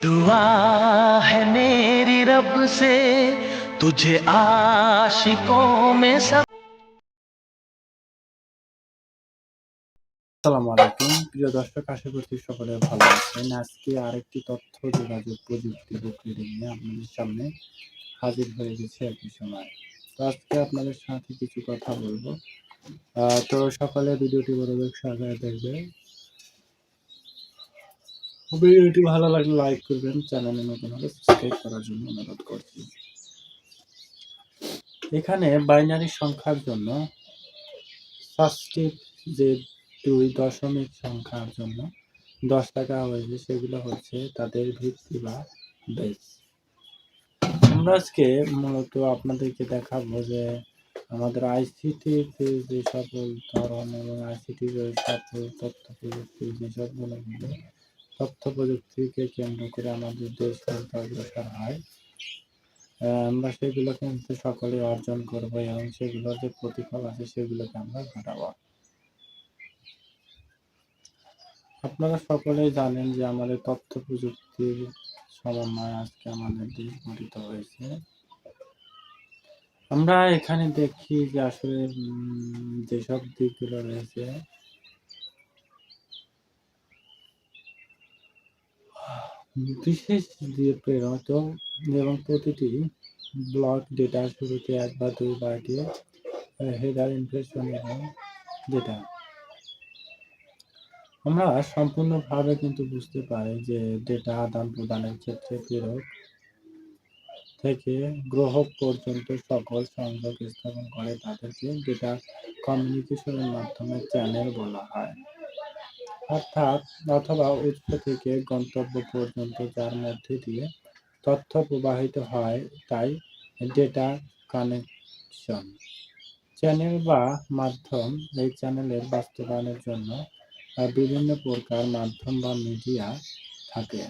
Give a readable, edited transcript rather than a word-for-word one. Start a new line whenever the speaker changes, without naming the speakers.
दुआ है मेरी रब से तुझे आशिकों में सब।
আসসালামু আলাইকুম প্রিয় দর্শক, আশা করছি সকলে ভালো আছেন। আজকে আরেকটি তথ্য যোগাযোগ প্রযুক্তি বক্তৃতা নিয়ে আপনাদের সামনে হাজির হয়ে গেছে একই সময়। তো আজকে আপনাদের সাথে কিছু কথা বলবো। তো সকালে ভিডিওটি মনোযোগ সহকারে দেখবেন। ভিডিওটি ভালো লাগলে লাইক করবেন, চ্যানেলে নতুন হলে সাবস্ক্রাইব করার জন্য অনুরোধ করছি। এখানে বাইনারি সংখ্যার জন্য ষষ্ঠীর যে 2 দশমিক সংখ্যার জন্য 10 টাকা হয়েছে, সেগুলো হচ্ছে তাদের ভিত্তি বা বেস। আমরা আজকে মূলত আপনাদেরকে দেখাবো যে আমাদের আইসিটির যে সকল ধরন এবং আইসিটির সকল তথ্য প্রযুক্তির যে সবগুলো তথ্য প্রযুক্তিকে কেন্দ্র করে আমাদের দেশ অগ্রসর হয়। আমরা সেগুলো কিন্তু সকলে অর্জন করবো এবং সেগুলোর যে প্রতিফল আছে সেগুলোকে আমরা ঘটাবো। আপনারা সকলেই জানেন যে আমাদের তথ্য প্রযুক্তির সমন্বয়ে আজকে আমাদের দেশ গঠিত হয়েছে। আমরা এখানে দেখি যে আসলে যেসব দিকগুলো রয়েছে, বিশেষ দিয়ে প্রেরিত এবং প্রতিটি ব্লক ডেটা শুরুতে 1 বা 2 বাইটের হেডার ইনফরমেশন এবং ডেটা। আমরা সম্পূর্ণভাবে কিন্তু বুঝতে পারি যে ডেটা আদান প্রদানের ক্ষেত্রে প্রেরক থেকে গ্রাহক পর্যন্ত সকল সংযোগ স্থাপন করে তাদেরকে ডেটা কমিউনিকেশনের মাধ্যমে চ্যানেল বলা হয়, অর্থাৎ অথবা উৎস থেকে গন্তব্য পর্যন্ত যার মধ্যে দিয়ে তথ্য প্রবাহিত হয়, তাই ডেটা কানেকশন। চ্যানেল বা মাধ্যম। এই চ্যানেলের বাস্তবায়নের জন্য বিভিন্ন প্রকার মাধ্যম বা মিডিয়া থাকে।